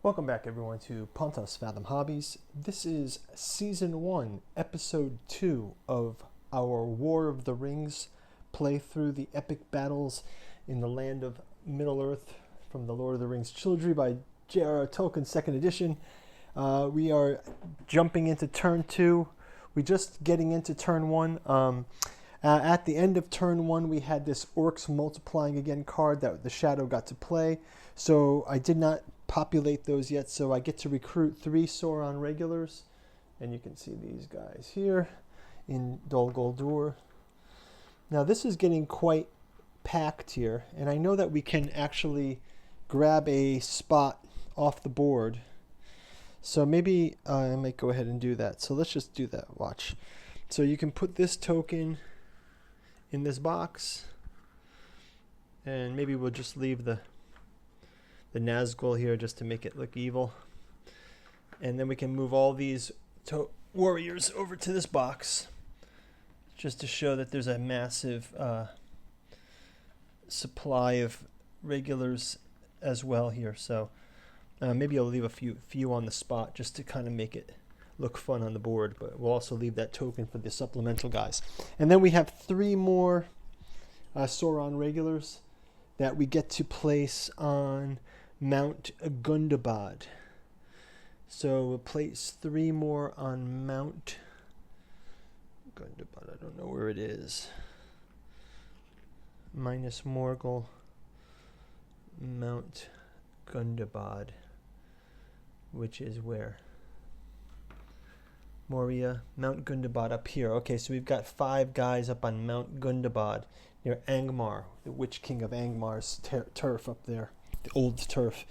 Welcome back, everyone, to Pontos Fathom Hobbies. This is Season 1, Episode 2 of our War of the Rings playthrough, the epic battles in the land of Middle-earth from the Lord of the Rings trilogy by J.R.R. Tolkien, 2nd edition. We are jumping into Turn 2. We're just getting into Turn 1. At the end of Turn 1, we had this Orcs Multiplying Again card that the Shadow got to play. So I did not populate those yet, so I get to recruit 3 Sauron regulars, and you can see these guys here in Dol Guldur. Now this is getting quite packed here, and I know that we can actually grab a spot off the board, so maybe I might go ahead and do that. So let's just do that. Watch. So you can put this token in this box, and maybe we'll just leave the Nazgul here just to make it look evil. And then we can move all these warriors over to this box just to show that there's a massive supply of regulars as well here. So maybe I'll leave a few on the spot just to kind of make it look fun on the board, but we'll also leave that token for the supplemental guys. And then we have 3 more Sauron regulars that we get to place on Mount Gundabad. So we'll place 3 more on Mount Gundabad. I don't know where it is. Minus Morgul, Mount Gundabad, which is where? Moria, Mount Gundabad up here. Okay, so we've got 5 guys up on Mount Gundabad near Angmar, the Witch King of Angmar's turf up there. The old turf.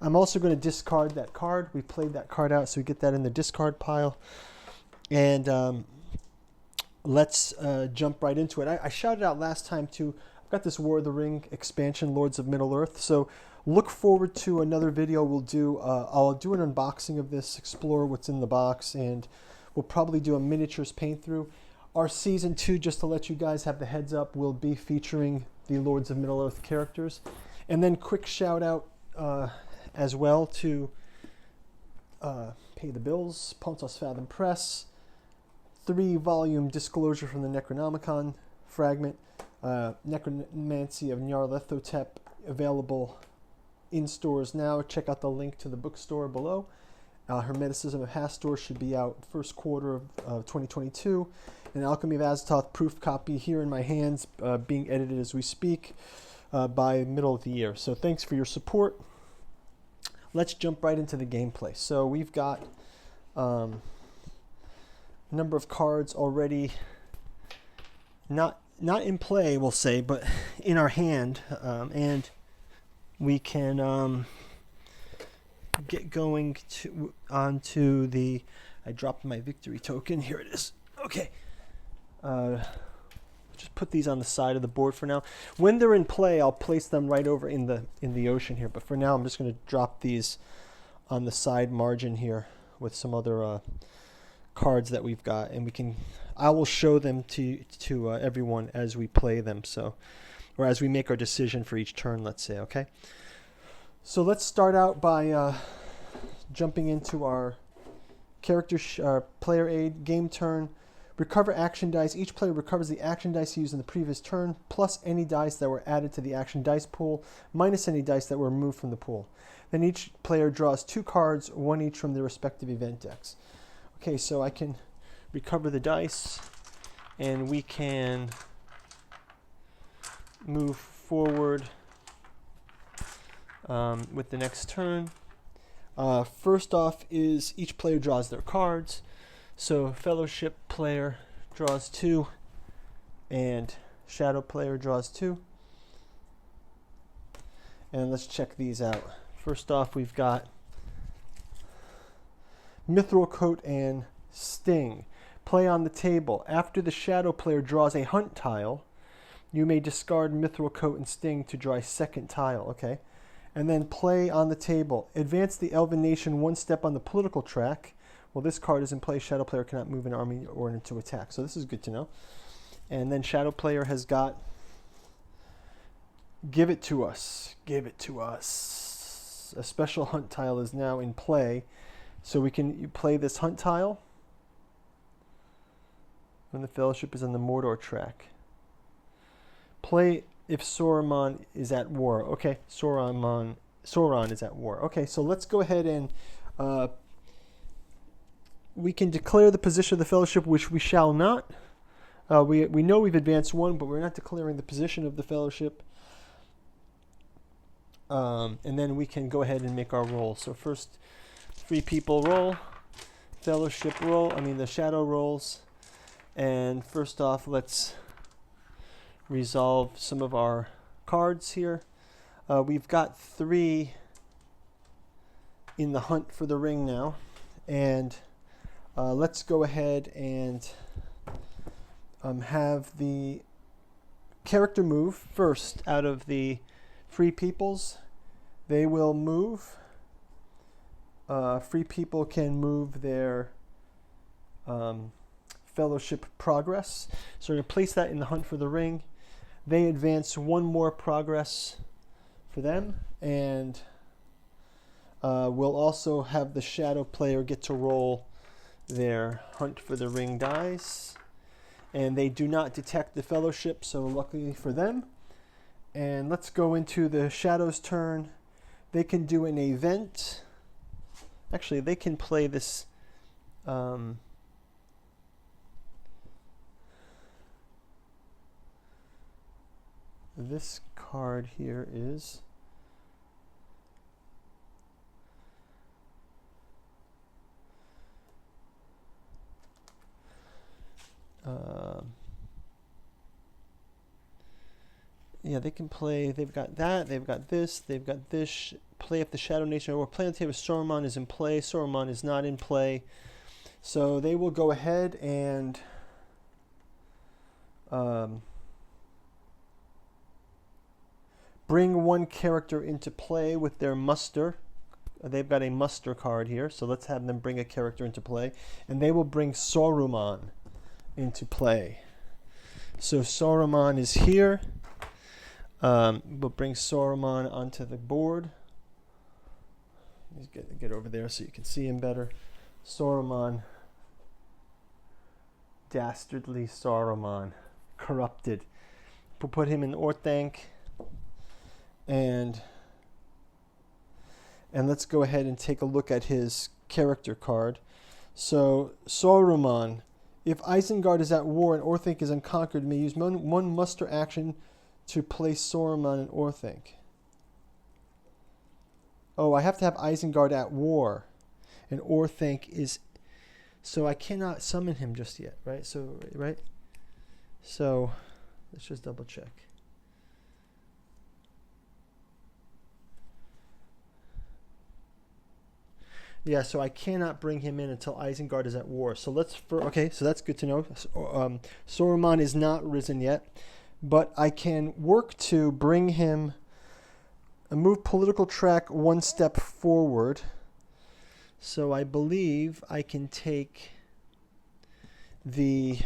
I'm also going to discard that card. We played that card out, so we get that in the discard pile. And let's jump right into it. I shouted out last time too. I've got this War of the Ring expansion, Lords of Middle-earth. So look forward to another video we'll do. I'll do an unboxing of this, explore what's in the box, and we'll probably do a miniatures paint through. Our Season 2, just to let you guys have the heads up, will be featuring the Lords of Middle-earth characters. And then quick shout out as well to Pay the Bills, Pontos Fathom Press, 3-volume disclosure from the Necronomicon fragment, Necromancy of Nyarlathotep, available in stores now. Check out the link to the bookstore below. Hermeticism of Hastur should be out first quarter of 2022. And Alchemy of Azathoth proof copy here in my hands, being edited as we speak. By middle of the year. So thanks for your support. Let's jump right into the gameplay. So we've got a number of cards already not in play, we'll say, but in our hand, and we can get going onto the. I dropped my victory token. Here it is. Okay. Just put these on the side of the board for now. When they're in play, I'll place them right over in the ocean here. But for now, I'm just going to drop these on the side margin here with some other cards that we've got, and I will show them to everyone as we play them. So, or as we make our decision for each turn, let's say. Okay. So let's start out by jumping into our player aid game turn. Recover action dice. Each player recovers the action dice used in the previous turn, plus any dice that were added to the action dice pool, minus any dice that were removed from the pool. Then each player draws 2 cards, 1 each from their respective event decks. Okay, so I can recover the dice, and we can move forward with the next turn. First off is each player draws their cards. So Fellowship player draws 2, and Shadow player draws 2. And let's check these out. First off, we've got Mithril Coat and Sting. Play on the table. After the Shadow player draws a hunt tile, you may discard Mithril Coat and Sting to draw a second tile. Okay, and then play on the table. Advance the Elven Nation 1 step on the political track. Well, this card is in play. Shadow player cannot move an army or into attack. So this is good to know. And then Shadow player has got Give It To Us. Give It To Us. a special hunt tile is now in play. So we can play this hunt tile when the fellowship is on the Mordor track. Play if Sauron is at war. Okay, Sauron is at war. Okay, so let's go ahead and we can declare the position of the fellowship, which we shall not. We know we've advanced one, but we're not declaring the position of the fellowship. And then we can go ahead and make our roll. So first, free people roll, fellowship roll, the shadow rolls. And first off, let's resolve some of our cards here. We've got 3 in the hunt for the ring now. And let's go ahead and have the character move first out of the free peoples. They will move. Free people can move their fellowship progress. So we're going to place that in the hunt for the ring. They advance 1 more progress for them, and we'll also have the shadow player get to roll their hunt for the ring dice. And they do not detect the fellowship, so luckily for them. And let's go into the shadow's turn. They can do an event. Actually, they can play this this card here is yeah, they can play. They've got that. They've got this. They've got this. Play if the Shadow Nation or play on the table. Sauron is in play. Sauron is not in play. So they will go ahead and bring 1 character into play with their muster. They've got a muster card here, so let's have them bring a character into play. And they will bring Sauron into play. So Sauron is here. We'll bring Sauron onto the board. Let's get over there so you can see him better. Sauron. Dastardly Sauron. Corrupted. We'll put him in Orthanc. And let's go ahead and take a look at his character card. So Sauron. If Isengard is at war and Orthanc is unconquered, may use one muster action to place Sauron in Orthanc. Oh, I have to have Isengard at war, and Orthanc is, so I cannot summon him just yet, right? So let's just double check. Yeah, so I cannot bring him in until Isengard is at war. So so that's good to know. Sauron is not risen yet, but I can work to bring him, move political track 1 step forward. So I believe I can take I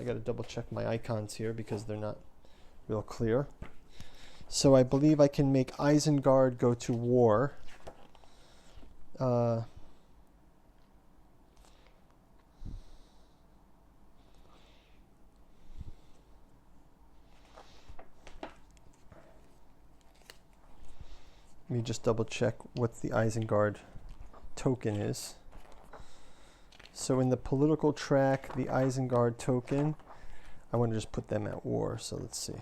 got to double check my icons here because they're not real clear. So I believe I can make Isengard go to war. Let me just double check what the Isengard token is. So in the political track, the Isengard token, I want to just put them at war. So let's see.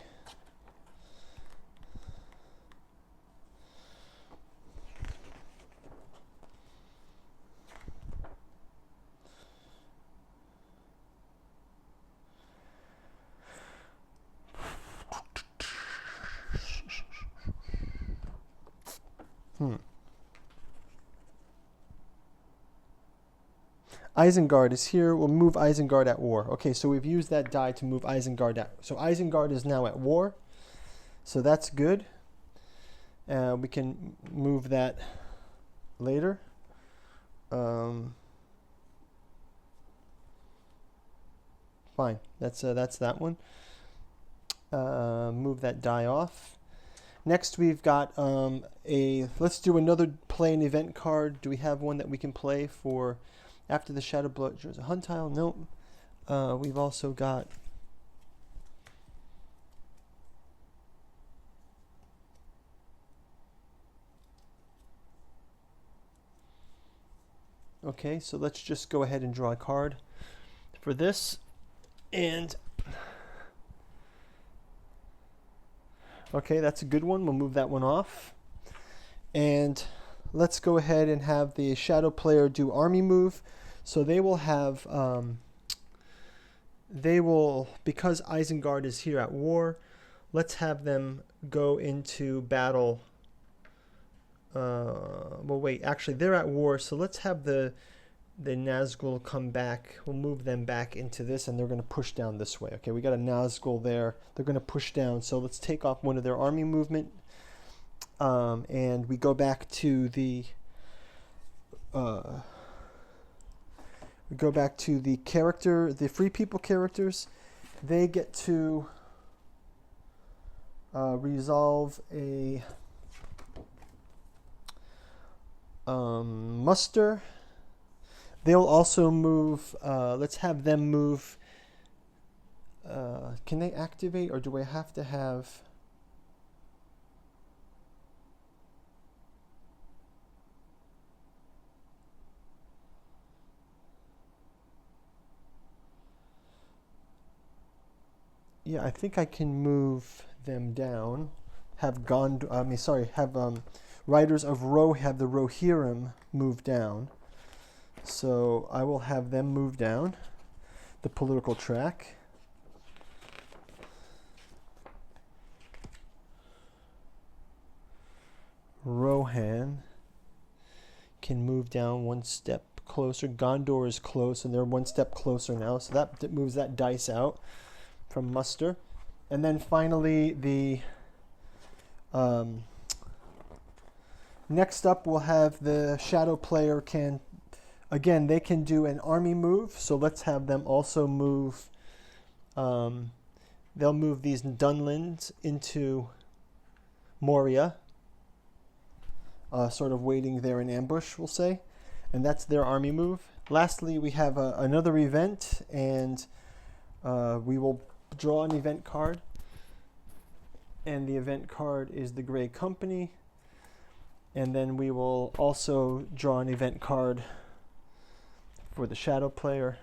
Isengard is here. We'll move Isengard at war. Okay, so we've used that die to move Isengard out. So Isengard is now at war. So that's good. We can move that later. Fine. That's that one. Move that die off. Next, we've got let's do another play an event card. Do we have one that we can play for after the Shadow Blood? There's a hunt tile? Nope. We've also got... Okay, so let's just go ahead and draw a card for this. And... okay, that's a good one. We'll move that one off. And let's go ahead and have the shadow player do army move. So they will have... because Isengard is here at war, let's have them go into battle. Well, wait, actually, they're at war, so let's have the Nazgul come back. We'll move them back into this, and they're going to push down this way. Okay, we got a Nazgul there. They're going to push down, so let's take off one of their army movement, and we go back to the... we go back to the character, the Free People characters. They get to resolve a muster. They'll also move, let's have them move. Can they activate, or do I have to have... yeah, I think I can move them down. Have Riders of have the Rohirrim move down. So I will have them move down the political track. Rohan can move down one step closer. Gondor is close, and they're one step closer now. So that moves that dice out from muster. And then finally, the next up, we'll have the shadow player can... again, they can do an army move, so let's have them also move. They'll move these Dunlins into Moria, sort of waiting there in ambush, we'll say. And that's their army move. Lastly, we have another event, and we will draw an event card. And the event card is the Grey Company. And then we will also draw an event card for the shadow player.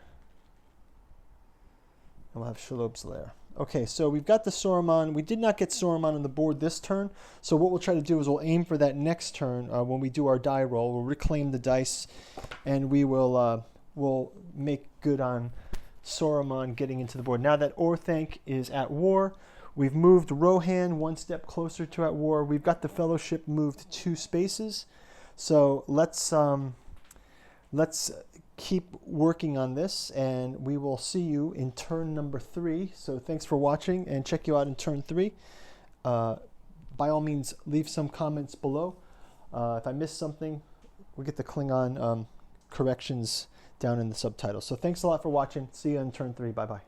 And we'll have Shalob's Lair. Okay, so we've got the Saruman. We did not get Saruman on the board this turn. So what we'll try to do is we'll aim for that next turn when we do our die roll. We'll reclaim the dice, and we will we'll make good on Saruman getting into the board. Now that Orthanc is at war, we've moved Rohan one step closer to at war. We've got the Fellowship moved 2 spaces. So let's keep working on this, and we will see you in turn number 3. So thanks for watching, and check you out in turn 3. By all means, leave some comments below. If I missed something, we'll get the Klingon corrections down in the subtitles. So thanks a lot for watching. See you in turn 3. Bye-bye.